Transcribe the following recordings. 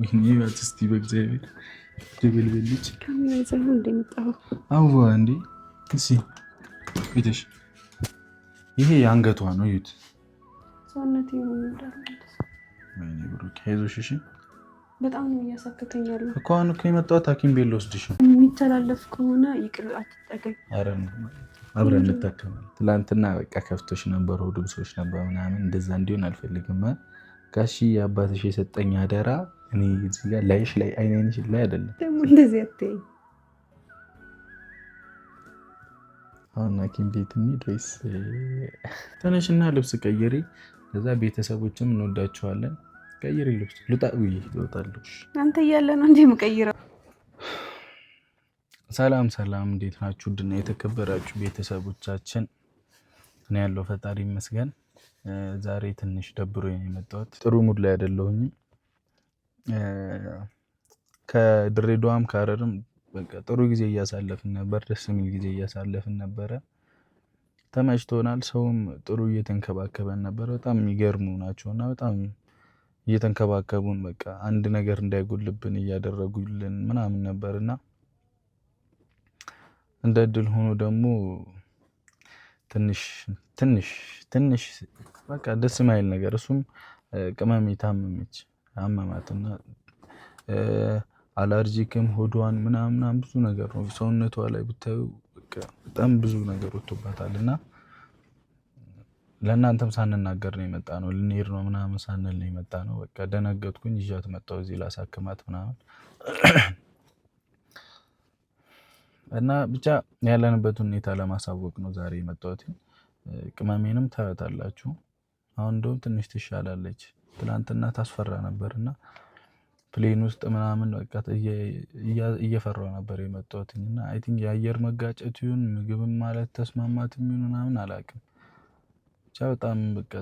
ወይኔ አትስቲ በእግዚአብሔር ደበልበልች ካሜራ ይዘህ እንደምጣው አዋ እንዴ እሺ ቢትሽ ይሄ አንገቷ ነው ይት ሰውነቴ ነው እንዳለ ወይኔ ብሩክ አይዞሽ እሺ በጣም ነው እያሳከተኝ ያለው እኮ አሁን እኮ የመጣሁት ሐኪም ቤት ልወስድሽ ነው የሚተላለፍ ከሆነ ይቅር አትጠገኝ አረን አብረን እንታከማለን ትላንትና በቃ ከፍቶሽ ነበር ወድብሶች ነበር ምናምን እንደዛ እንዲሆን አልፈልግም ጋሺ አባትሽ የሰጠኝ አደራ እኔ እዚህ ጋር ላይሽ ላይ አይነንሽ ላይ አይደለም ደግሞ እንደዚህ አትይኝ አሁን ሐኪም ቤት እንሂድ ወይስ ተነሽና ልብስ ቀይሪ ከዛ ቤተሰቦችም እንወዳቸዋለን ቀይሪ ልብስ ልውጣልሽ አንተ እያለ ነው እንጂ የምቀይረው ሰላም ሰላም እንዴት ናችሁ ድና የተከበራችሁ ቤተሰቦቻችን እኔ ያለው ፈጣሪ ይመስገን ዛሬ ትንሽ ደብሮኝ ነው የመጣሁት ጥሩ ሙድ ላይ አይደለሁኝ ከድሬዳዋም ከሐረርም በቃ ጥሩ ጊዜ እያሳለፍን ነበር ደስ የሚል ጊዜ እያሳለፍን ነበረ ተመችቶናል ሰውም ጥሩ እየተንከባከበን ነበር በጣም የሚገርሙ ናቸውና በጣም እየተንከባከቡን በቃ አንድ ነገር እንዳይጎልብን እያደረጉልን ምናምን ነበርና እንደ እድል ሆኖ ደግሞ ትንሽ በቃ ደስ የማይል ነገር እሱም ቅመሜ ታመመች አመማትና አለርጂክም ሆዷን ምናምን ብዙ ነገር ነው ሰውነቷ ላይ ብታዩ በቃ በጣም ብዙ ነገር ወጥቶባታልና ለእናንተም ሳንናገር ነው የመጣነው ልንሄድ ነው ምናምን ሳንል ነው የመጣነው በቃ ደነገጥኩኝ ይዣት መጣሁ እዚህ ላሳክማት ምናምን እና ብቻ ያለንበት ሁኔታ ለማሳወቅ ነው ዛሬ የመጣሁት ቅመሜንም ታያታላችሁ አሁን እንደውም ትንሽ ትሻላለች ትላንትና ታስፈራ ነበርና ፕሌን ውስጥ ምናምን በቃ እየፈራው ነበር የመጣሁትና አይ ቲንክ የአየር መጋጨት ይሁን ምግብም ማለት ተስማማትም ይሁን ምናምን አላውቅም ብቻ በጣም በቃ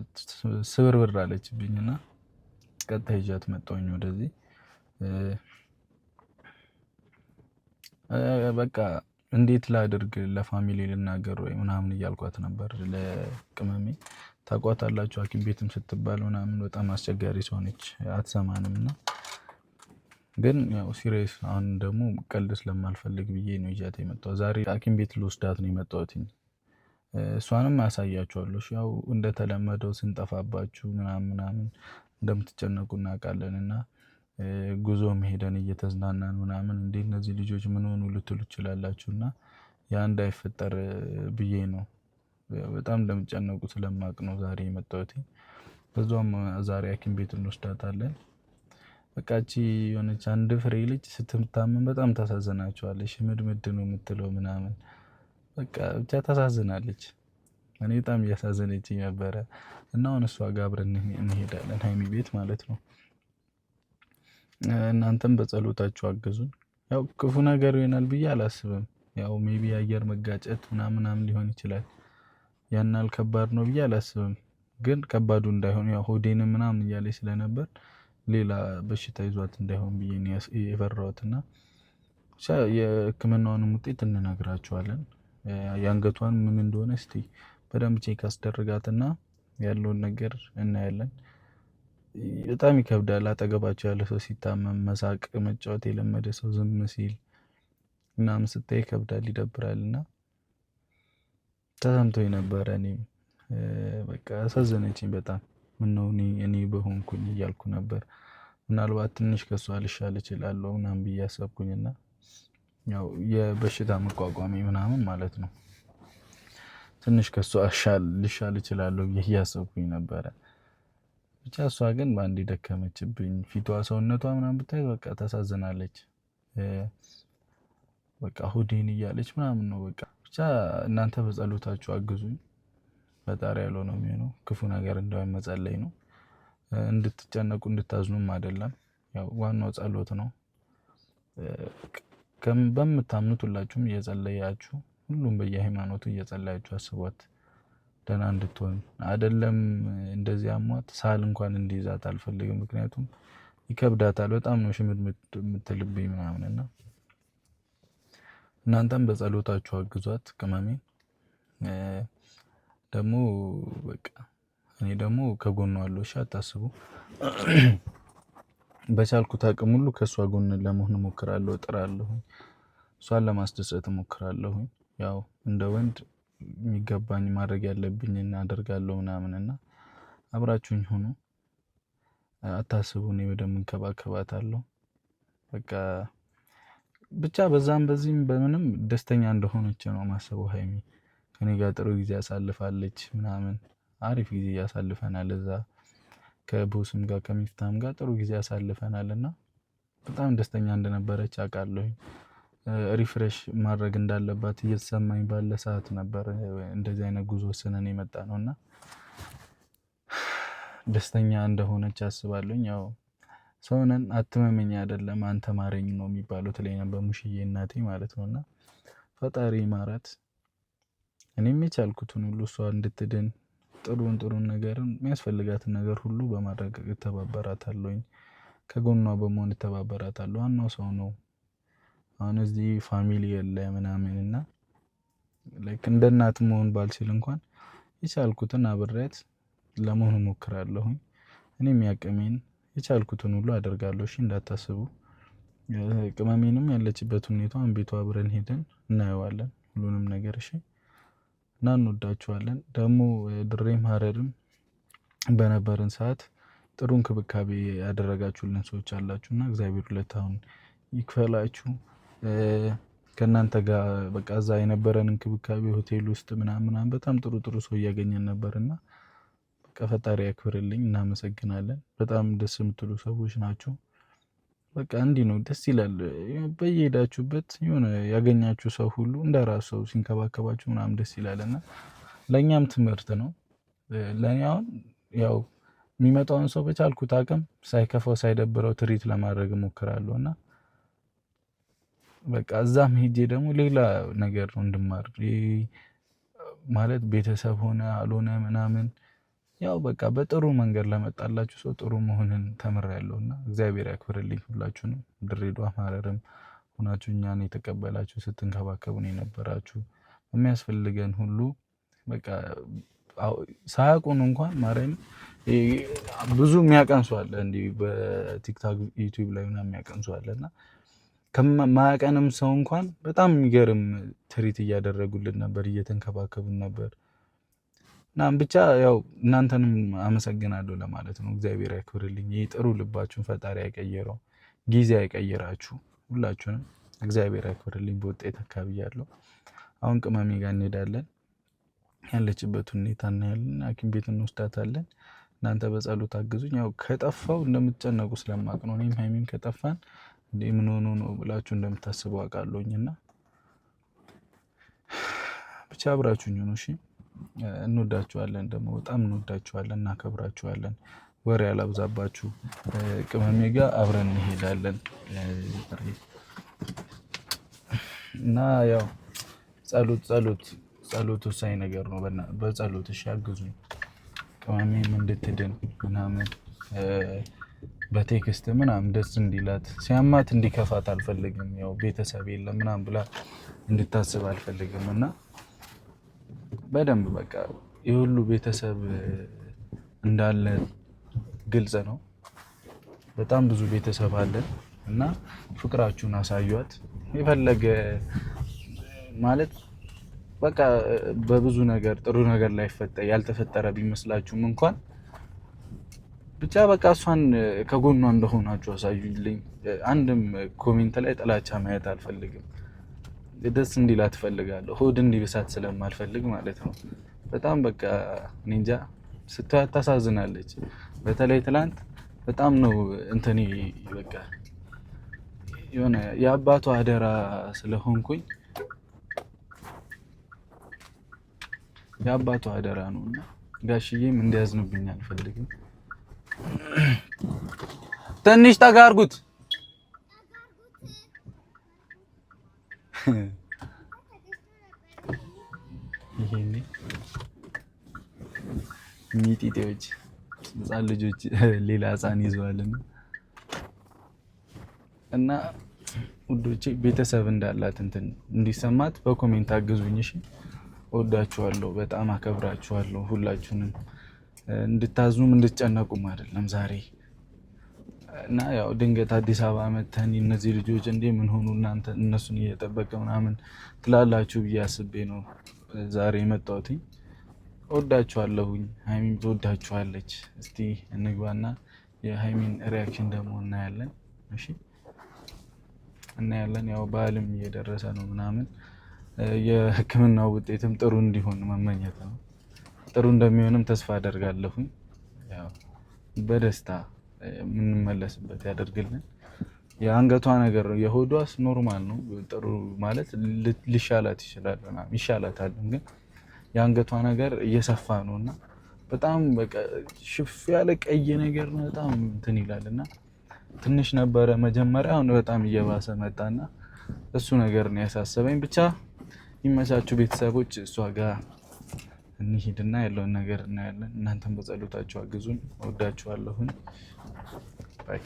ስብርብር አለችብኝና ቀጥታ ይዣት መጣሁኝ ወደዚህ በቃ እንዴት ላድርግ ለፋሚሊ ልናገር ወይ ምናምን እያልኳት ነበር ለቅመሜ ታቋታላችሁ ሐኪም ቤትም ስትባል ምናምን በጣም አስቸጋሪ ሰው ነች አትሰማንምና ግን ያው ሲሪየስ አሁን ደግሞ ቀልድ ስለማልፈልግ ብዬ ነው ይዣት የመጣሁት ዛሬ ሐኪም ቤት ልወስዳት ነው የመጣሁት እሷንም አሳያችኋለሁ ያው እንደተለመደው ስንጠፋባችሁ ምናምን እንደምትጨነቁ እናውቃለንና ጉዞም ሄደን እየተዝናናን ምናምን እንዴ እነዚህ ልጆች ምን ሆኑ ልትሉ ይችላልላችሁና ያ እንዳይፈጠር ብዬ ነው በጣም እንደምትጨነቁ ስለማቅ ነው ዛሬ የመጣሁት በዛም ዛሬ ሐኪም ቤት እንወስዳታለን በቃቺ የሆነች አንድ ፍሬ ልጅ ስትታመም በጣም ታሳዝናቸዋለች ምድምድ ነው የምትለው ምናምን በቃ ብቻ ታሳዝናለች እኔ በጣም እያሳዘነችኝ ነበረ እና አሁን እሷ ጋር አብረን እንሄዳለን ሐይሚ ቤት ማለት ነው እናንተም በጸሎታችሁ አግዙን ያው ክፉ ነገር ይሆናል ብዬ አላስብም ያው ሜቢ አየር መጋጨት ምናምን ሊሆን ይችላል ያናል ከባድ ነው ብዬ አላስብም ግን ከባዱ እንዳይሆን ያው ሆዴን ምናምን እያለች ስለነበር ሌላ በሽታ ይዟት እንዳይሆን ብዬ ነው የፈራሁትና የሕክምናውንም ውጤት እንነግራችኋለን ያንገቷን ምን እንደሆነ እስቲ በደንብ ቼክ አስደርጋትና ያለውን ነገር እናያለን በጣም ይከብዳል አጠገባቸው ያለ ሰው ሲታመም መሳቅ መጫወት የለመደ ሰው ዝም ሲል ምናምን ስታይ ይከብዳል ይደብራልና ተሰምቶኝ ነበር እኔም በቃ አሳዘነችኝ በጣም ምን ነው እኔ በሆንኩኝ እያልኩ ነበር ምናልባት ትንሽ ከሷ ልሻል እችላለሁ ምናምን ብዬ አሰብኩኝና ያው የበሽታ መቋቋሚ ምናምን ማለት ነው ትንሽ ከሷ ልሻል እችላለሁ ብዬ አሰብኩኝ ነበር ብቻ እሷ ግን ባንዴ ደከመችብኝ ፊቷ ሰውነቷ ምናምን ብታይ በቃ ታሳዝናለች በቃ ሆዴን እያለች ምናምን ነው በቃ ብቻ እናንተ በጸሎታችሁ አግዙኝ ፈጣሪ ያለው ነው የሚሆነው ክፉ ነገር እንዳይመጸለይ ነው እንድትጨነቁ እንድታዝኑም አይደለም ያው ዋናው ጸሎት ነው በምታምኑት ሁላችሁም እየጸለያችሁ ሁሉም በየሃይማኖቱ እየጸለያችሁ አስቧት ደህና እንድትሆን አይደለም እንደዚህ አሟት ሳል እንኳን እንዲይዛት አልፈልግም ምክንያቱም ይከብዳታል በጣም ነው ሽምድ የምትልብኝ ምናምንና እናንተም በጸሎታችሁ አግዟት ቅመሜ ደግሞ በቃ እኔ ደግሞ ከጎኗ አለው እሺ አታስቡ በቻልኩት አቅም ሁሉ ከእሷ ጎን ለመሆን እሞክራለሁ፣ እጥራለሁ። እሷን ለማስደሰት እሞክራለሁ። ያው እንደ ወንድ የሚገባኝ ማድረግ ያለብኝን አደርጋለሁ ምናምንና አብራችሁኝ ሁኑ። አታስቡ፣ እኔ በደንብ እንከባከባታለሁ። በቃ ብቻ በዛም በዚህም በምንም ደስተኛ እንደሆነች ነው ማሰቡ። ሀይሚ ከኔ ጋር ጥሩ ጊዜ ያሳልፋለች ምናምን፣ አሪፍ ጊዜ ያሳልፈናል። እዛ ከቦስም ጋር ከሚፍታም ጋር ጥሩ ጊዜ ያሳልፈናልና በጣም ደስተኛ እንደነበረች አውቃለሁኝ። ሪፍሬሽ ማድረግ እንዳለባት እየተሰማኝ ባለ ሰዓት ነበር እንደዚህ አይነት ጉዞ ወስነን የመጣ ነውና ደስተኛ እንደሆነች አስባለሁኝ። ያው ሰውነን አትመመኝ አይደለም አንተ ማረኝ ነው የሚባለው ትለኝ ነበር ሙሽዬ እናቴ ማለት ነውና ፈጣሪ ማራት። እኔም የቻልኩትን ሁሉ እሷ እንድትድን ጥሩን ነገርን የሚያስፈልጋትን ነገር ሁሉ በማድረግ እተባበራታለሁኝ። ከጎኗ በመሆን እተባበራታለሁ። ዋናው ሰው ነው። አሁን እዚህ ፋሚሊ የለ ምናምንና ላይክ እንደ እናት መሆን ባልችል እንኳን የቻልኩትን አብሬያት ለመሆን እሞክራለሁኝ። እኔም ያቅሜን የቻልኩትን ሁሉ አደርጋለሁ። እሺ እንዳታስቡ። ቅመሜንም ያለችበት ሁኔታውን ቤቷ አብረን ሄደን እናየዋለን ሁሉንም ነገር። እሺ እና እንወዳችኋለን። ደግሞ ድሬም ሀረርም በነበረን ሰዓት ጥሩ እንክብካቤ ያደረጋችሁልን ሰዎች አላችሁና እግዚአብሔር ሁለታውን ይክፈላችሁ። ከእናንተ ጋር በቃ እዛ የነበረን እንክብካቤ ሆቴል ውስጥ ምናምን በጣም ጥሩ ሰው እያገኘን ነበርና በቃ ፈጣሪ ያክብርልኝ። እናመሰግናለን። በጣም ደስ የምትሉ ሰዎች ናቸው። በቃ እንዲህ ነው፣ ደስ ይላል። በየሄዳችሁበት የሆነ ያገኛችሁ ሰው ሁሉ እንደራሱ ሰው ሲንከባከባችሁ ምናምን ደስ ይላልና ለእኛም ትምህርት ነው። ለእኔ አሁን ያው የሚመጣውን ሰው በቻልኩት አቅም ሳይከፋው ሳይደብረው ትሪት ለማድረግ እሞክራለሁ እና በቃ እዛም ሄጄ ደግሞ ሌላ ነገር ነው እንድማር ማለት ቤተሰብ ሆነ አልሆነ ምናምን ያው በቃ በጥሩ መንገድ ለመጣላችሁ ሰው ጥሩ መሆንን ተምሬያለሁና እግዚአብሔር ያክብርልኝ ሁላችሁንም። ድሬዳዋ ሀረርም ሆናችሁ እኛን የተቀበላችሁ ስትንከባከቡን የነበራችሁ የሚያስፈልገን ሁሉ በቃ ሳያውቁን እንኳን ማርያም ብዙ የሚያቀን ሰው አለ እንዲህ በቲክታክ ዩቲዩብ ላይ ምናምን የሚያቀን ሰው አለና ከማያቀንም ሰው እንኳን በጣም የሚገርም ትሪት እያደረጉልን ነበር፣ እየተንከባከቡን ነበር። እናም ብቻ ያው እናንተንም አመሰግናለሁ ለማለት ነው። እግዚአብሔር ያክብርልኝ። ይህ ጥሩ ልባችሁን ፈጣሪ ያቀየረው ጊዜ ያቀየራችሁ ሁላችሁንም እግዚአብሔር ያክብርልኝ። በውጤት አካባቢ ያለው አሁን ቅመሜ ጋር እንሄዳለን። ያለችበት ሁኔታ እናያለን። ሐኪም ቤት እንወስዳታለን። እናንተ በጸሎት አግዙኝ። ያው ከጠፋው እንደምትጨነቁ ስለማቅ ነው። እኔም ሀይሚም ከጠፋን እንዴ ምን ሆኖ ነው ብላችሁ እንደምታስቡ አውቃለሁኝና ብቻ አብራችሁኝ ነው። እሺ እንወዳችኋለን። ደግሞ በጣም እንወዳችኋለን፣ እናከብራችኋለን። ወሬ ያላብዛባችሁ። ቅመሜ ጋር አብረን እንሄዳለን እና ያው ጸሎት ወሳኝ ነገር ነው። በጸሎት እሺ አግዙኝ። ቅመሜም እንድትድን ምናምን በቴክስት ምናምን ደስ እንዲላት፣ ሲያማት እንዲከፋት አልፈልግም። ያው ቤተሰብ የለም ምናምን ብላ እንድታስብ አልፈልግም እና በደንብ በቃ የሁሉ ቤተሰብ እንዳለ ግልጽ ነው። በጣም ብዙ ቤተሰብ አለን እና ፍቅራችሁን አሳዩት። የፈለገ ማለት በቃ በብዙ ነገር ጥሩ ነገር ላይ ያልተፈጠረ ቢመስላችሁም እንኳን ብቻ በቃ እሷን ከጎኗ እንደሆናችሁ አሳዩልኝ። አንድም ኮሜንት ላይ ጥላቻ ማየት አልፈልግም። ደስ እንዲላት እፈልጋለሁ። ሆድ እንዲብሳት ስለማልፈልግ ማለት ነው። በጣም በቃ እኔ እንጃ ስታያት ታሳዝናለች። በተለይ ትላንት በጣም ነው እንትኔ በቃ የሆነ የአባቷ አደራ ስለሆንኩኝ የአባቷ አደራ ነውና ጋሽዬም እንዲያዝንብኝ አልፈልግም። ትንሽ ጠጋ አድርጉት። ይሄኔ ሚጢጤዎች ህፃን ልጆች ሌላ ህፃን ይዘዋልና እና ውዶቼ ቤተሰብ እንዳላት እንትን እንዲሰማት በኮሜንት አግዙኝ። እሺ እወዳችኋለሁ፣ በጣም አከብራችኋለሁ። ሁላችሁንም እንድታዝኑም እንድትጨነቁም አይደለም ዛሬ እና ያው ድንገት አዲስ አበባ መተን እነዚህ ልጆች እንዴ ምን ሆኑ እናንተ እነሱን እየጠበቀ ምናምን ትላላችሁ ብዬ አስቤ ነው ዛሬ የመጣሁት። እወዳችኋለሁኝ፣ ሀይሚም ትወዳችኋለች። እስቲ እንግባና የሀይሚን ሪያክሽን ደግሞ እናያለን። እሺ እናያለን። ያው በዓልም እየደረሰ ነው ምናምን የሕክምናው ውጤትም ጥሩ እንዲሆን መመኘት ነው። ጥሩ እንደሚሆንም ተስፋ አደርጋለሁኝ። ያው በደስታ የምንመለስበት ያደርግልን። የአንገቷ ነገር ነው፣ የሆዷስ ኖርማል ነው። ጥሩ ማለት ሊሻላት ይችላል ምናምን ይሻላታል፣ ግን የአንገቷ ነገር እየሰፋ ነው እና በጣም በቃ ሽፍ ያለ ቀይ ነገር ነው። በጣም እንትን ይላል እና ትንሽ ነበረ መጀመሪያ፣ አሁን በጣም እየባሰ መጣና እሱ ነገር ነው ያሳሰበኝ። ብቻ ይመቻችሁ ቤተሰቦች፣ እሷ ጋር እንሂድና ያለውን ነገር እናያለን። እናንተም በጸሎታችሁ አግዙን። እወዳችኋለሁኝ። ባይ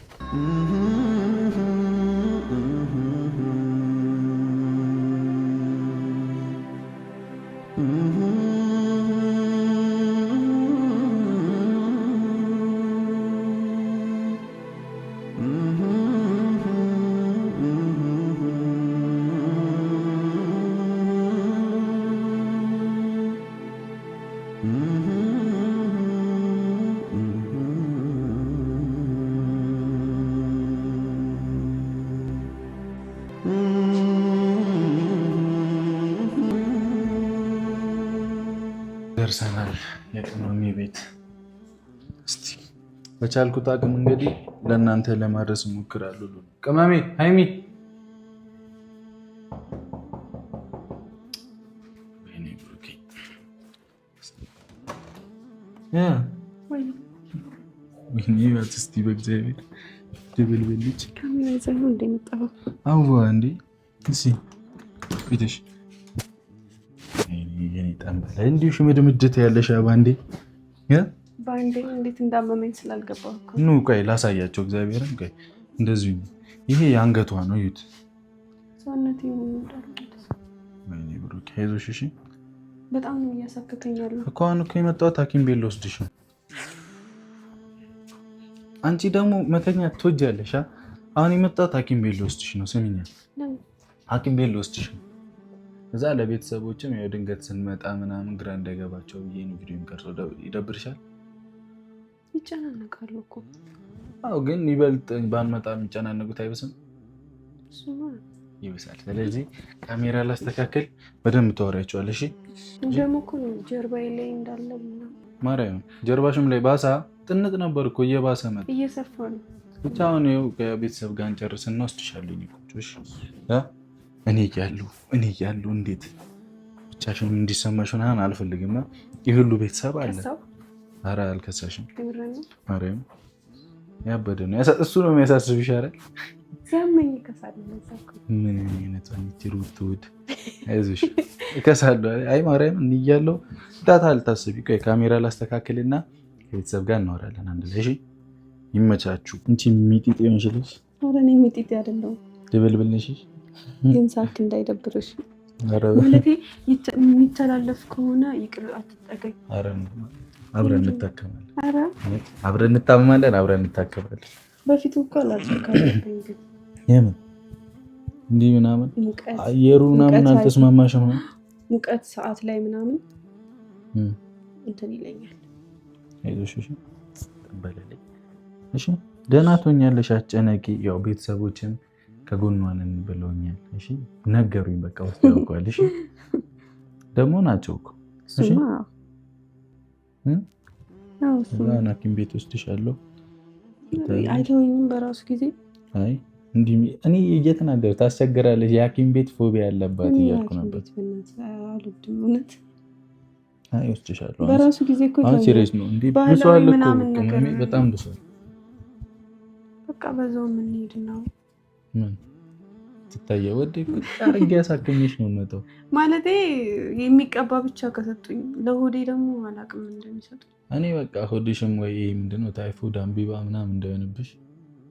ደርሰናል። የቅመሜ ቤት እስቲ በቻልኩት አቅም እንግዲህ ለእናንተ ለማድረስ እሞክራለሁ። ቅመሜ ሀይሚ እስቲ በእግዚአብሔር ድብልብልጭ አዋ እንዴ ፊትሽ እንዲሁ ሽምድምድት ያለሽ ባንዴ በአንዴ እንዴት እንዳመመኝ ስላልገባሁ ኑ ቆይ ላሳያቸው። እግዚአብሔርን ቆይ እንደዚሁ ይሄ የአንገቷ ነው። እዩት። ሰውነቴ አይዞሽ እሺ። በጣም ነው እያሳከከኝ ያለው እኮ አሁን እኮ የመጣሁት ሐኪም ቤት ልወስድሽ ነው። አንቺ ደግሞ መተኛት ትወጃለሽ። አሁን የመጣሁት ሐኪም ቤት ልወስድሽ ነው። ስሚኛ፣ ሐኪም ቤት ልወስድሽ ነው። እዛ ለቤተሰቦችም ያው ድንገት ስንመጣ ምናምን ግራ እንዳይገባቸው ብዬ ነው ቪዲዮ የሚቀርጸው። ይደብርሻል? ይጨናነቃሉ እኮ። አዎ፣ ግን ይበልጥ ባንመጣ የሚጨናነቁት አይብስም? ይብሳል። ስለዚህ ካሜራ ላስተካከል፣ በደንብ ታወሪያቸዋለሽ። ደግሞ እኮ ጀርባዬ ላይ እንዳለ ማርያም፣ ጀርባሽም ላይ ባሳ ጥንጥ ነበር እኮ እየባሰ መጣ፣ እየሰፋ ነው። ብቻ አሁን ይኸው ከቤተሰብ ጋር እንጨርስና ወስድሻለሁ። ቁጭሽ እኔ እያለሁ እንዴት ብቻሽን እንዲሰማሽ ምናምን አልፈልግም። ይህ ሁሉ ቤተሰብ አለ። ኧረ አልከሳሽም። ማርያም ያበደ ነው። እሱ ነው የሚያሳስብሽ አይደል? ምን አይነት ሩት አይዞሽ፣ እከሳለሁ። አይ ማርያም እያለሁ ዳታ አልታስቢ። ቆይ ካሜራ ላስተካክልና ከቤተሰብ ጋር እናወራለን አንድ ላይ። እሺ ይመቻችሁ። እንቺ ሚጢጤ ሆንሽልሽ። ኧረ እኔ ሚጢጤ አይደለሁም፣ ድብልብል ነሽ። ግን ሳክ እንዳይደብርሽ ማለቴ የሚተላለፍ ከሆነ ይቅር አትጠገኝ። አብረን እንታከማለን፣ አብረን እንታመማለን፣ አብረን እንታከማለን። በፊቱ እኮ አላልተካለብኝ፣ ግን የምን እንዲህ ምናምን አየሩ ምናምን አልተስማማሽም ነው? ሙቀት ሰዓት ላይ ምናምን እንትን ይለኛል። አይዞሽ እሺ፣ ተበለለኝ። እሺ ደህና ትሆኛለሽ፣ አትጨነቂ። ያው ቤተሰቦችም ከጎኗ ነን ብለውኛል። እሺ ነገሩኝ፣ በቃ ውስጥ ያውቀዋል። እሺ ደግሞ ናቸው እኮ። እሺ ሐኪም ቤት ወስድሻለሁ። አይተወኝም በራሱ ጊዜ። አይ እንዲህ እኔ እየተናገር ታስቸግራለሽ። የሐኪም ቤት ፎቢያ ያለባት እያልኩ ነበር። አይ ወስድሻለሁ በራሱ ጊዜ እኮ። አሁን ሲሪየስ ነው እንዴ? ብሷል እኮ በጣም ብሷል። በቃ በዛው የምንሄድ ነው። ምን ትታየ ወደ አርጌ ያሳከኝሽ ነው መጣው ማለቴ የሚቀባ ብቻ ከሰጡኝ፣ ለሆዴ ደግሞ አላቅም እንደሚሰጡ። እኔ በቃ ሆድሽም ወይ ምንድነው ታይፎይድ አምቢባ ምናምን እንዳይሆንብሽ።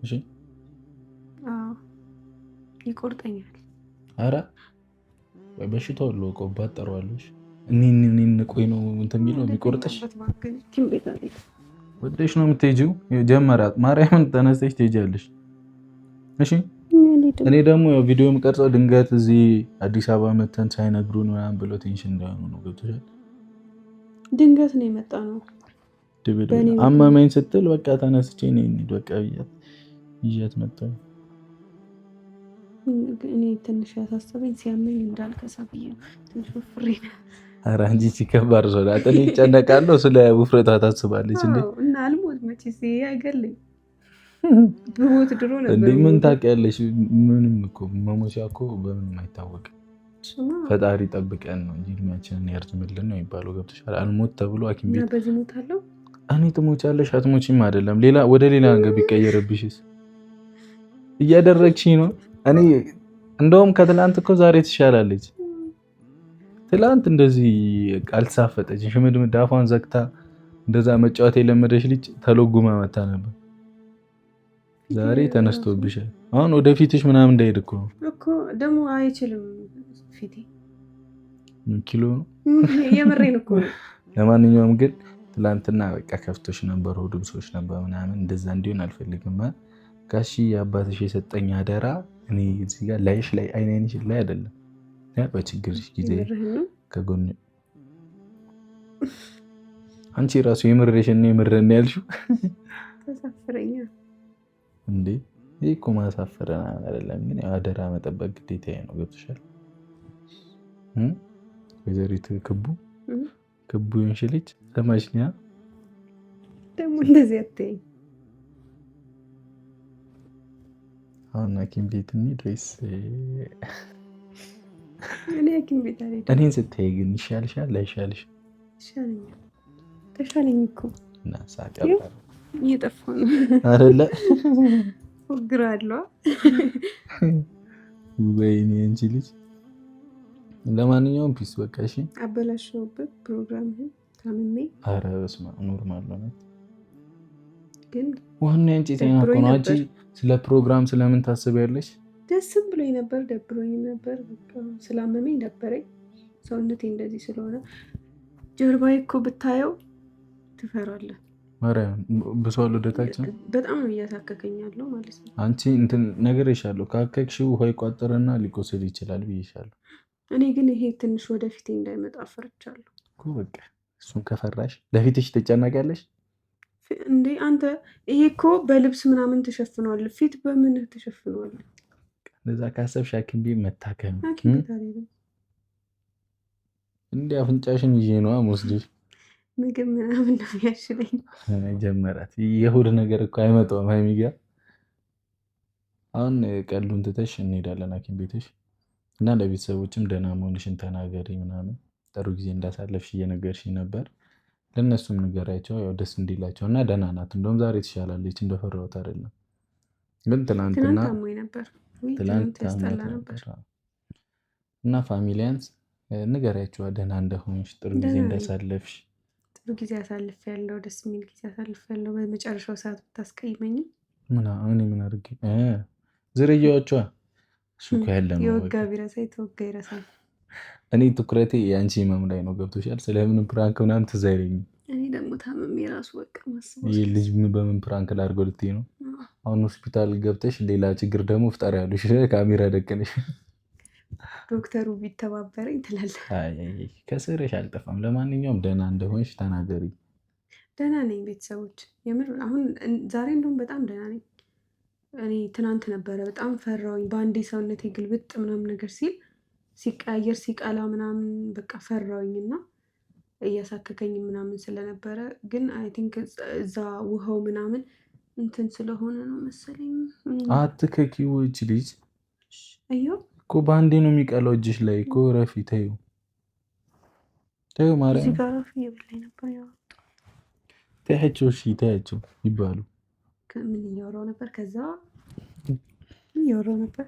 እሺ ይቆርጠኛል። ኧረ ወይ በሽታው ለቆባት ጠሯለሽ። እኔን ቆይ ነው እንትን የሚለው የሚቆርጥሽ። ወደሽ ነው የምትሄጂው? ጀመራት ማርያምን ተነስተሽ ትሄጃለሽ። እሺ እኔ ደግሞ ቪዲዮ የምቀርጸው ድንገት እዚህ አዲስ አበባ መተን ሳይነግሩን ምናምን ብሎ ቴንሽን እንዳይሆኑ ነው። ገብቶሻል? ድንገት ነው የመጣ ነው። አመመኝ ስትል በቃ ተነስቼ ነው እንሂድ በቃ ይዣት መጣሁ። እኔ ትንሽ ያሳሰበኝ ሲያመኝ እንዳልከሳ ብዬ ነው። ትንሽ ወፍሬ ነው። ኧረ አንቺ ከባድ ሰው ናት። እኔ እጨነቃለሁ ስለ ውፍረቷ ታስባለች እንዴ? እና አልሞት መቼስ አይገለኝ ብሞት ድሮ ነበር እንዴ። ምን ታውቂያለሽ? ምንም እኮ መሞቻ እኮ በምንም አይታወቅም። ፈጣሪ ጠብቀን ነው እንጂ እድሜያችንን ያርዝምልን ነው የሚባለው። ገብቶሻል? አልሞት ተብሎ ሐኪም ቤት በዚህ ሞት አለው። እኔ ትሞቻለሽ አትሞቺም አይደለም ወደ ሌላ ነገር ቢቀየርብሽስ? እያደረግሽኝ ነው። እኔ እንደውም ከትላንት እኮ ዛሬ ትሻላለች። ትላንት እንደዚህ አልተሳፈጠች ሽምድምድ አፏን ዘግታ እንደዛ መጫወት የለመደች ልጅ ተለጉማ መታ ነበር። ዛሬ ተነስቶብሻል። አሁን ወደፊትሽ ምናምን እንዳይሄድ እኮ ነው እኮ ደግሞ አይችልም። ፊቴ ኪሎ ነው የምሬን እኮ ነው። ለማንኛውም ግን ትላንትና በቃ ከፍቶሽ ነበር፣ ሆድ ብሶሽ ነበር ምናምን። እንደዛ እንዲሆን አልፈልግም። ጋሺ አባትሽ የሰጠኝ አደራ እኔ እዚህ ጋር ላይሽ ላይ አይንሽ ላይ አይደለም በችግርሽ ጊዜ ከጎን አንቺ ራሱ የምርሽን የምርን ያልሽው ተሳፍረኛ እንዴ? ይሄ እኮ ማሳፈረና አይደለም፣ ግን አደራ መጠበቅ ግዴታዬ ነው። ገብቶሻል? ወይዘሪት ክቡ ይንሽልች ሰማሽኛ? ደግሞ እንደዚህ አትይኝ። አሁን ሐኪም ቤት እንሂድ ወይስ? እኔ ሐኪም ቤት አልሄድም። እኔን ስታይ ግን ይሻልሻል ላይሻልሽ? ይሻለኛል። ተሻለኝ እኮ እና ሳቀባ እየጠፋ ነው አይደለ? ወግራለሁ። ወይኔ አንቺ ልጅ። ለማንኛውም ፒስ በቃ እሺ። አበላሽውበት ፕሮግራምህን ታምሜ። ኧረ በስመ አብ ኖርማል ነው። ግን ዋና አንቺ ጤና እኮ ነው። አንቺ ስለ ፕሮግራም ስለምን ታስቢያለሽ? ደስም ብሎኝ ነበር ደብሮኝ ነበር። በቃ ስላመመኝ ደበረኝ። ሰውነቴ እንደዚህ ስለሆነ ጀርባዬ እኮ ብታየው ትፈራለህ። ማርያም ብሷል ወደታችን በጣም ነው እያሳከከኝ ያለው ማለት ነው። አንቺ እንትን ነገር ይሻለው ካከክሽው ውሃ ይቋጠርና ሊቆስል ይችላል ብዬሻለሁ። እኔ ግን ይሄ ትንሽ ወደፊቴ እንዳይመጣ ፈርቻለሁ እኮ። በቃ እሱን ከፈራሽ ለፊትሽ ትጨነቂያለሽ እንዴ አንተ። ይሄ እኮ በልብስ ምናምን ተሸፍኗል፣ ፊት በምን ተሸፍኗል? እንደዛ ካሰብሽ ሐኪም ቤት መታከም ነው። እንዴ አፍንጫሽን ይዤ ነው ወስደሽ ምግብ ምናምን ነው ያሽለኝ። ጀመራት የሆድ ነገር እኮ አይመጣውም ሀይሚ ጋር። አሁን ቀሉን ትተሽ እንሄዳለን ሐኪም ቤትሽ እና ለቤተሰቦችም ደህና መሆንሽን ተናገሪ ምናምን። ጥሩ ጊዜ እንዳሳለፍሽ እየነገርሽኝ ነበር። ለእነሱም ንገሪያቸው ያው ደስ እንዲላቸው እና ደህና ናት። እንደውም ዛሬ ትሻላለች፣ እንደፈራሁት አይደለም። ግን ትናንትና ነበር እና ፋሚሊያንስ ንገሪያቸው ደህና እንደሆንሽ፣ ጥሩ ጊዜ እንዳሳለፍሽ። ጥሩ ጊዜ አሳልፍ ያለው ደስ የሚል ጊዜ አሳልፍ ያለው። በመጨረሻው ሰዓት ብታስቀይመኝም እኔ ምን አድርጌ ዝርያዎቿ እሱ እኮ ያለ ነው። የወጋ ቢረሳ የተወጋ ይረሳል። እኔ ትኩረቴ የአንቺ ህመም ላይ ነው። ገብቶሻል? ስለምን ፕራንክ ምናምን ትዝ አይለኝም። እኔ ደግሞ ታምሜ ራሱ በቃ ማስበው ይህ ልጅ በምን ፕራንክ ላድርገው ልትይ ነው? አሁን ሆስፒታል ገብተሽ ሌላ ችግር ደግሞ ፍጠር ያሉሽ ካሜራ ደቅንሽ ዶክተሩ ቢተባበረኝ ትላለህ። ከስርሽ አልጠፋም። ለማንኛውም ደህና እንደሆንሽ ተናገሪ። ደህና ነኝ ቤተሰቦች፣ የምር አሁን ዛሬ እንደውም በጣም ደህና ነኝ። እኔ ትናንት ነበረ በጣም ፈራውኝ። በአንዴ ሰውነቴ ግልብጥ ምናምን ነገር ሲል ሲቀያየር ሲቀላ ምናምን በቃ ፈራውኝ እና እያሳከከኝ ምናምን ስለነበረ ግን አይ ቲንክ እዛ ውሃው ምናምን እንትን ስለሆነ ነው መሰለኝ። አትከኪው እጅ ልጅ አየው እኮ በአንዴ ነው የሚቀላው እጅሽ ላይ እኮ። ረፊ ተይው ማርያም። እዚህ ጋር ረፊ እየበላኝ ነበር። ያው ተያቸው፣ እሺ ተያቸው ይባሉ። ምን እያወራሁ ነበር? ከዛ ምን እያወራሁ ነበር?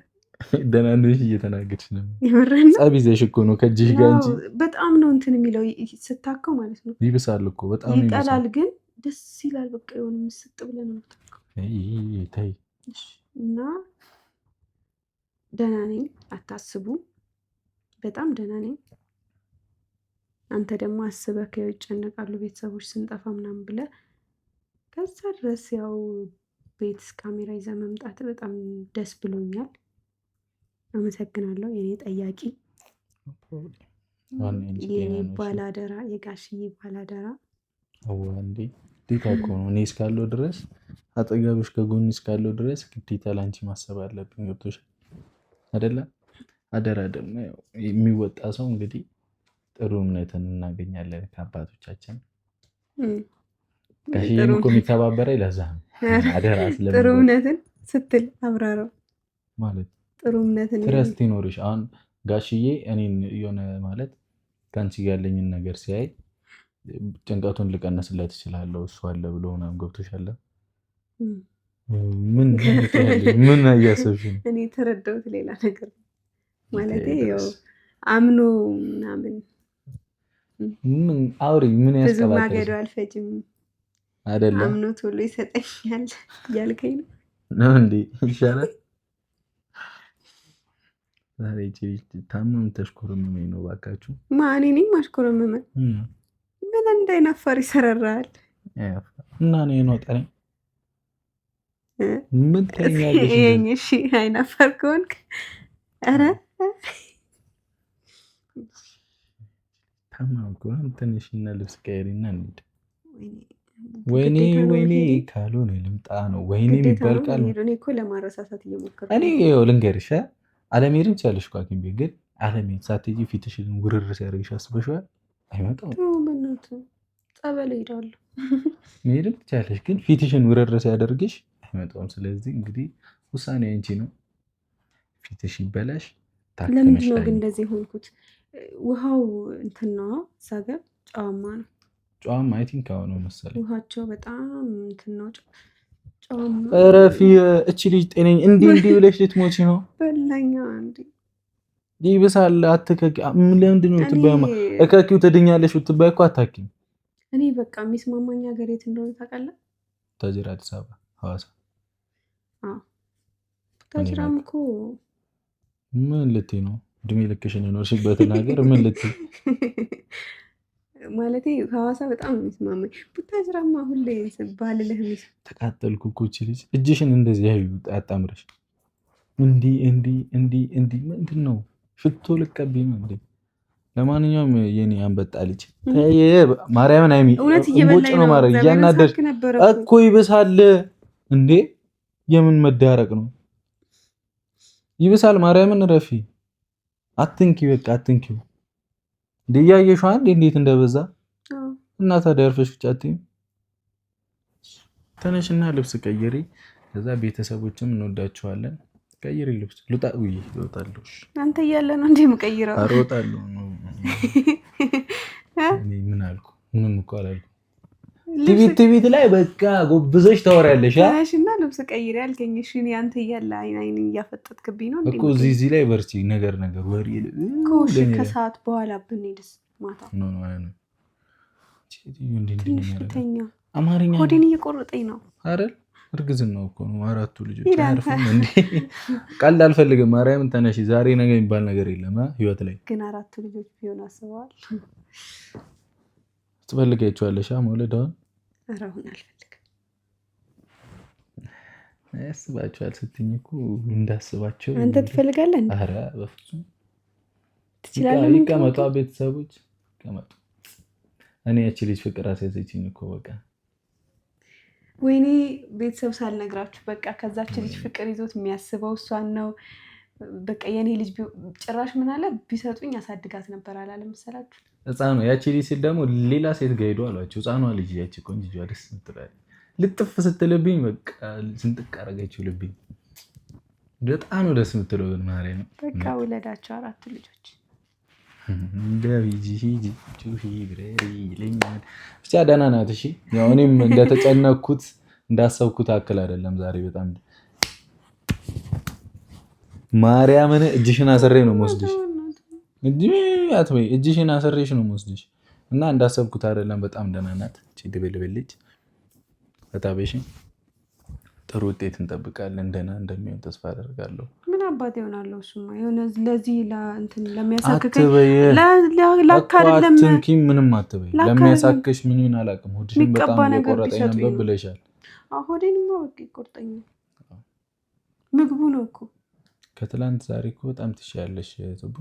ደህና ነሽ እየተናገርሽ ነው። የምርህን ነው? ጸብ ይዘሽ እኮ ነው ከእጅሽ ጋር እንጂ በጣም ነው እንትን የሚለው ስታከው ማለት ነው። ይብሳል እኮ በጣም ይቀላል፣ ግን ደስ ይላል። በቃ የሆነ ምስጥ ብለን ነው ተይ እና ደህና ነኝ፣ አታስቡ። በጣም ደህና ነኝ። አንተ ደግሞ አስበህ ይጨነቃሉ ቤተሰቦች ስንጠፋ ምናምን ብለህ ከዛ ድረስ ያው ቤት ካሜራ ይዘህ መምጣት በጣም ደስ ብሎኛል። አመሰግናለሁ የኔ ጠያቂ፣ የኔ ባላደራ፣ የጋሽዬ ባላደራ። እንዴ ግዴታ እኮ ነው። እኔ እስካለው ድረስ አጠገብሽ ከጎን እስካለው ድረስ ግዴታ ላንቺ ማሰብ አለብኝ። ገብቶሻል አይደለ? አደራ ደግሞ የሚወጣ ሰው እንግዲህ ጥሩ እምነትን እናገኛለን ከአባቶቻችን። ጋሽዬም እኮ የሚተባበረኝ ለዛ ነው። አደራ ጥሩ እምነትን ስትል አብራራው ማለት ጥሩ እምነትን ትረስት ይኖርሽ። አሁን ጋሽዬ እኔን የሆነ ማለት ከአንቺ ጋር ያለኝን ነገር ሲያይ ጭንቀቱን ልቀነስለት እችላለሁ እሱ አለ ብሎ ምናምን። ገብቶሻል? ምን እያሰብሽ ነው? እኔ የተረዳሁት ሌላ ነገር ማለት ያው አምኖ ምናምን ምን አውሪ ምን ብዙ ማገዶ አልፈጅም አይደለም አምኖ ቶሎ ይሰጠኛል እያልከኝ ነው እንዴ? ይሻላል። ዛሬ ታመም ተሽኮረመመኝ ነው ባካችሁ። ማን እኔ ማሽኮረመመ ምን እንዳይናፋር ይሰራራል እና ነው የኖጠኝ። ምን ተኛለሽ? እሺ አይናፋር ከሆንክ ኧረ ታማምኩ። ትንሽ እና ልብስ ቀይሪና እንሂድ። ወይኔ ወይኔ ካልሆነ ልምጣ ነው። ወይኔ የሚባል ቃል ነው። እኔ እኮ ለማረሳሳት እየሞከርኩ እኔ ልንገርሽ፣ አለመሄድም ትችያለሽ እኮ ሐኪም ቤት ግን አለመሄድ ሳትሄጂ ፊትሽን ውርር ሲያደርግሽ አስበሽዋል? አይመጣም። በእናትህ ጸበል እሄዳለሁ። መሄድም ትችያለሽ ግን ፊትሽን ውርር ሲያደርግሽ አይመጣም። ስለዚህ እንግዲህ ውሳኔ አንቺ ነው። ፊትሽ ይበላሽ። ለምንድን ነው ግን እንደዚህ ሆንኩት? ውሃው እንትን ነው ሳገር ጨዋማ ነው። ጨዋማ አይ ቲንክ አሁን ነው መሰለኝ። ውሃቸው በጣም እንትን ነው ጨዋማ። እረፊ። እቺ ልጅ ጤነኝ እንዲህ ብለሽ ልትሞቺ ነው። በላኛ እንዴ ይብሳል። አትከኪ። ለምንድን ነው ትባያማ? እከኪው ትድኛለሽ ብትባይ እኮ አታኪም። እኔ በቃ የሚስማማኝ ሀገር የት እንደሆነ ታውቃለህ? ታጅራ፣ አዲስ አበባ፣ ሐዋሳ። ታጅራም እኮ ምን ልትይ ነው? እድሜ ልክሽን የኖርሽበትን ሀገር ምን ልትይ ማለቴ ሐዋሳ በጣም ነው የሚስማማኝ። ቡታጅራማ ሁሌ ባልልህ ተቃጠልኩ እኮ እቺ ልጅ። እጅሽን እንደዚህ ያዩ አጣምረሽ እንዲህ ምንድን ነው? ሽቶ ልቀቢ ነው እንዴ? ለማንኛውም የኔ አንበጣ ልጅ ማርያምን አይሚ እንቦጭ ነው ማድረግ እያናደር እኮ ይብሳል እንዴ? የምን መዳረቅ ነው? ይብሳል። ማርያምን ረፊ አትንኪ፣ በቃ አትንኪው። እያየሽው አንዴ እንዴት እንደበዛ እና ታዲያ አርፈሽ ብቻ አትይም። ተነሽና ልብስ ቀይሪ። ከዛ ቤተሰቦችም እንወዳቸዋለን። ቀይሪ ልብስ። ልወጣለሁ። አንተ እያለ ነው እንዴ የምቀይረው? አሮጣለሁ። እኔ ምን አልኩ? ምንም እኮ አላልኩም። ቲቪት ላይ በቃ ጎብዘሽ ታወሪያለሽ እና ልብስ ቀይሪ ያልከኝ። እሺ እኔ አንተ እያለ አይን እያፈጠጥክብኝ ነው እኮ እዚህ ላይ በርቺ። ነገር ወሬ ኮሽ ከሰዓት በኋላ ብንሄድስ? ማታ ትንሽ ብተኛ። አማርኛ ሆዴን እየቆረጠኝ ነው አይደል? እርግዝናው እኮ ነው። 4 ልጆች አያርፉም እንዴ? ቀልድ አልፈልግም። ማርያምን ተነሺ። ዛሬ ነገ የሚባል ነገር የለም ህይወት ላይ። ግን 4 ልጆች ቢሆን አስበዋል? ትፈልጊያቸዋለሽ መውለድ? ኧረ አሁን አልፈልግም። ያስባቸዋል ስትኝ እኮ እንዳስባቸው። አንተ ትፈልጋለህ እንዴ? ኧረ በፍጹም ትችላለህ። ይቀመጡ ቤተሰቦች ይቀመጡ። እኔ ያቺ ልጅ ፍቅር አስያዘችኝ እኮ በቃ። ወይኔ ቤተሰብ ሳልነግራችሁ በቃ ከዛች ልጅ ፍቅር ይዞት የሚያስበው እሷን ነው። በቃ የኔ ልጅ ጭራሽ ምን አለ ቢሰጡኝ አሳድጋት ነበር አላለም መሰላችሁ? ህፃኑ ያቺ ልጅ ሲል ደግሞ ሌላ ሴት ጋር ሄዶ አሏቸው። ህፃኗ ልጅ ያቺ ቆንጆ ደስ ትላለች። ልጥፍ ስትልብኝ በቃ ስንጥቅ አደረገችው ልብኝ። በጣም ነው ደስ የምትለው ግን ማርያም ነው። በቃ ውለዳቸው 4 ልጆች። ብቻ ደህና ናት። እሺ ያው እኔም እንደተጨነኩት እንዳሰብኩት አክል አይደለም ዛሬ። በጣም ማርያምን እጅሽን አስሬ ነው የምወስድሽ። እጅሽን አስሬሽ ነው የምወስድሽ እና እንዳሰብኩት አይደለም። በጣም ደህና ናት። እቺ ድብልብል ልጅ በጣም ጥሩ ውጤት እንጠብቃለን። ደህና እንደሚሆን ተስፋ አደርጋለሁ። ምን አባት ይሆናለሁ እሱማ የሆነ ለዚህ እንትን ለሚያሳክከኝ አትበይ ላካደለም ምንም አትበይ። ለሚያሳክሽ ምን ይሆን አላውቅም። ሆድሽን በጣም እየቆረጠኝ ነበር ብለሻል። ሆዴንማ በቃ ይቆርጠኛል። ምግቡ ነው እኮ ከትላንት ዛሬ እኮ በጣም ትሻያለሽ ጽቡ።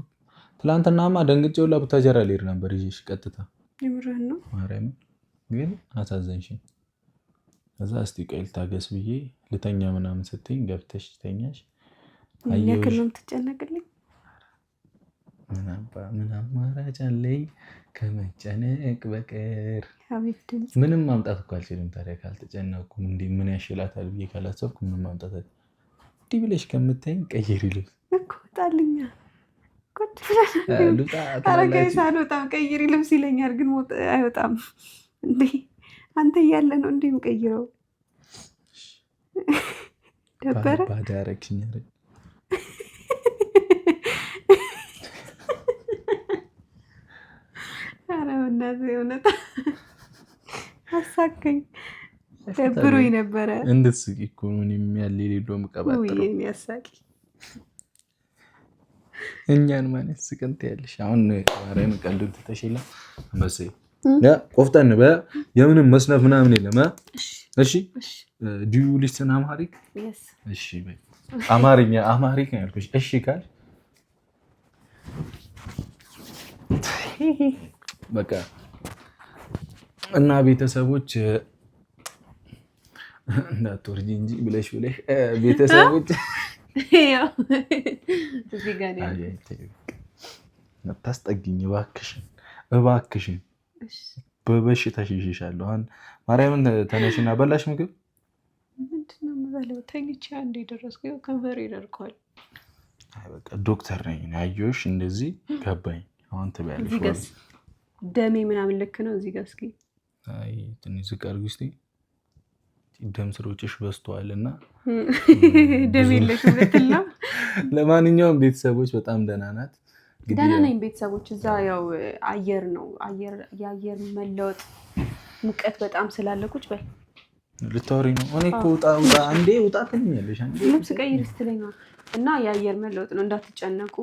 ትላንትናማ ደንግጬ ሁላ ቡታጀራ ልሄድ ነበር ይዤሽ ቀጥታ። የምርህን ነው? ማርያምን ግን አሳዘንሽኝ። ከዛ እስቲ ቆይ ልታገስ ብዬ ልተኛ ምናምን ስትይኝ ገብተሽ ተኛሽ። ያክል ነው የምትጨነቅልኝ? ምን አማራጭ አለኝ ከመጨነቅ በቀር? አቤት ምንም ማምጣት እኮ አልችልም። ታዲያ ካልተጨነቅኩም እንዲህ ምን ያሽላታል ብዬ ካላሰብኩ ምንም ማምጣት እንዲህ ብለሽ ከምታይኝ ቀይሪ ልብስ እኮ ጣልኛ አረጋይ ሳልወጣም ቀይሪ ልብስ ይለኛል፣ ግን አይወጣም። እንዴ አንተ እያለ ነው እንዴ የምቀይረው? ደበረ ባዳ ያረግሽኝ። ኧረ በእናትህ እውነት አሳከኝ። ደብሮኝ ነበረ። እንድትስቂ እኮ ምንም ያለ የሌለው የምቀባጥረው የሚያሳቂ እኛን ማለት ስቅንት ያለሽ አሁን ማርያም ቀልድ ትተሽላ መሰይ ቆፍጠን የምንም መስነፍ ምናምን የለም። እሺ ዲዩ ሊስትን አማሪክ እሺ አማርኛ አማሪክ ነው ያልኩሽ። እሺ ካል በቃ እና ቤተሰቦች እንዳትወርጂ እንጂ ብለሽ ቤተሰቦች ታስጠጊኝ እባክሽን በበሽታ ሽሽሻለሁ። አሁን ማርያምን ተነሽና በላሽ ምግብ። ምንድን ነው የምበለው? ተኝቼ አንዴ ደረስኩ። ከንፈሬ ደርቋል። በቃ ዶክተር ነኝ ያየሁሽ እንደዚህ ገባኝ። አሁን ትበያለሽ። ደሜ ምናምን ልክ ነው እዚህ ጋር። እስኪ ትንሽ ዝቅ አድርጊ እስኪ። ደም ስሮችሽ በዝተዋልና ደም የለሽም ልትል ነው። ለማንኛውም ቤተሰቦች በጣም ደህና ናት። ደህና ነኝ ቤተሰቦች። እዛ ያው አየር ነው የአየር መለወጥ ሙቀት በጣም ስላለ ቁጭ በል ልታወሪ ነው። እኔ እኮ ውጣ አንዴ ውጣ ትለኛለሽ። ልብስ ቀይር ስትለኝ ነው። እና የአየር መለወጥ ነው እንዳትጨነቁ።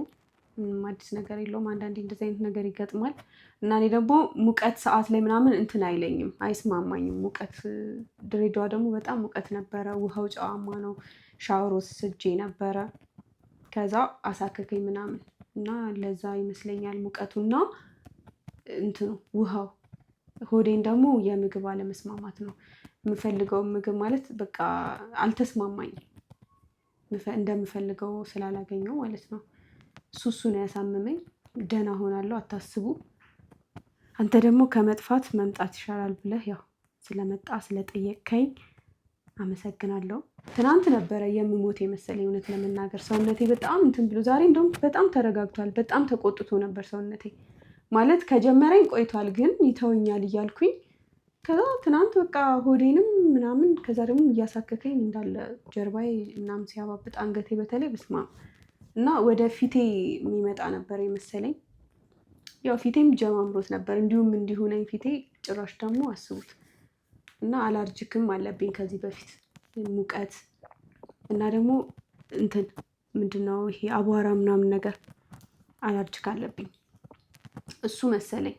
አዲስ ነገር የለውም። አንዳንዴ እንደዚህ አይነት ነገር ይገጥማል። እና እኔ ደግሞ ሙቀት ሰዓት ላይ ምናምን እንትን አይለኝም፣ አይስማማኝም ሙቀት። ድሬዳዋ ደግሞ በጣም ሙቀት ነበረ። ውሃው ጨዋማ ነው። ሻወር ወስጄ ነበረ። ከዛ አሳከከኝ ምናምን እና ለዛ ይመስለኛል ሙቀቱና እንትኑ ውሃው። ሆዴን ደግሞ የምግብ አለመስማማት ነው። የምፈልገው ምግብ ማለት በቃ አልተስማማኝም፣ እንደምፈልገው ስላላገኘው ማለት ነው። እሱ ነው ያሳመመኝ። ደህና ሆናለሁ አታስቡ። አንተ ደግሞ ከመጥፋት መምጣት ይሻላል ብለህ ያው ስለመጣ ስለጠየቅከኝ አመሰግናለሁ። ትናንት ነበረ የምሞት የመሰለኝ እውነት ለመናገር ሰውነቴ በጣም እንትን ብሎ፣ ዛሬ እንደውም በጣም ተረጋግቷል። በጣም ተቆጥቶ ነበር ሰውነቴ ማለት ከጀመረኝ ቆይቷል፣ ግን ይተወኛል እያልኩኝ ከዛ ትናንት በቃ ሆዴንም ምናምን ከዛ ደግሞ እያሳከከኝ እንዳለ ጀርባዬ ምናምን ሲያባብጥ አንገቴ በተለይ በስማ እና ወደ ፊቴ የሚመጣ ነበር የመሰለኝ። ያው ፊቴም ጀማምሮት ነበር እንዲሁ ነኝ ፊቴ። ጭራሽ ደግሞ አስቡት። እና አላርጅክም አለብኝ ከዚህ በፊት ሙቀት እና ደግሞ እንትን ምንድነው ይሄ አቧራ ምናምን ነገር አላርጅክ አለብኝ። እሱ መሰለኝ።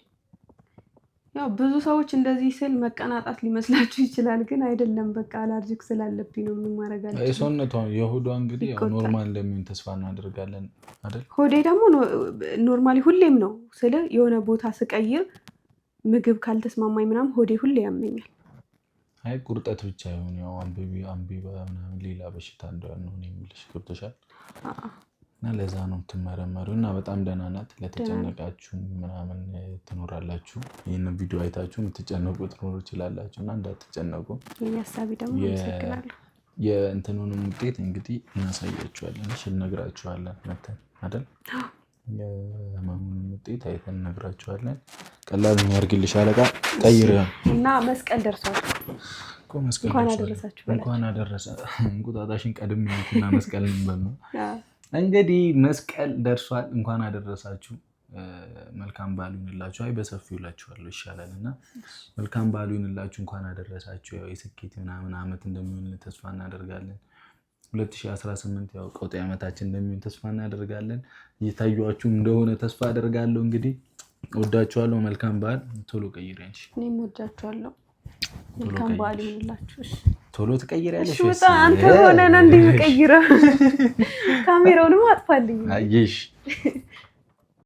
ያው ብዙ ሰዎች እንደዚህ ስል መቀናጣት ሊመስላችሁ ይችላል፣ ግን አይደለም። በቃ አላርጂክ ስላለብኝ ነው። ምን ማድረግ አለብኝ? የሰውነቷ የሆዷ እንግዲህ ያው ኖርማል እንደሚሆን ተስፋ እናደርጋለን አይደል? ሆዴ ደግሞ ኖርማሊ ሁሌም ነው ስለ የሆነ ቦታ ስቀይር ምግብ ካልተስማማኝ ምናምን ሆዴ ሁሌ ያመኛል። አይ ቁርጠት ብቻ ይሁን ያው አምቢባ ምናምን ሌላ በሽታ እንደሆነ ነው የሚልሽ። ገብቶሻል? እና ለዛ ነው የምትመረመሪው። እና በጣም ደህና ናት። ለተጨነቃችሁ ምናምን ትኖራላችሁ። ይህንን ቪዲዮ አይታችሁ የምትጨነቁ ትኖሩ ይችላላችሁ እና እንዳትጨነቁ። ሀሳቢ ደግሞ አመሰግናለሁ። የእንትኑንም ውጤት እንግዲህ እናሳያችኋለን። እሺ እነግራችኋለን መተን አይደል? የህመሙንም ውጤት አይተን እነግራችኋለን። ቀላል የሚያርግልሽ አለቃ ቀይር እና መስቀል ደርሷል እኮ መስቀል እንኳን አደረሰ። እንቁጣጣሽን ቀድም እና መስቀል እንበል ነው እንግዲህ መስቀል ደርሷል። እንኳን አደረሳችሁ። መልካም በዓል ይሁንላችሁ። አይ በሰፊው እላችኋለሁ ይሻላል እና መልካም በዓል ይሁንላችሁ። እንኳን አደረሳችሁ። ያው የስኬት ምናምን ዓመት እንደሚሆን ተስፋ እናደርጋለን። 2018 ያው ቀውጤ ዓመታችን እንደሚሆን ተስፋ እናደርጋለን። እየታዩአችሁም እንደሆነ ተስፋ አደርጋለሁ። እንግዲህ ወዳችኋለሁ። መልካም በዓል። ቶሎ ቀይረኝ። እኔም ወዳችኋለሁ። መልካም በዓል ይሁንላችሁ። ቶሎ ትቀይሪያለሽ? እሺ አንተ ሆነ ነው እንዴ የምቀይረው? ካሜራውንም አጥፋልኝ። አየሽ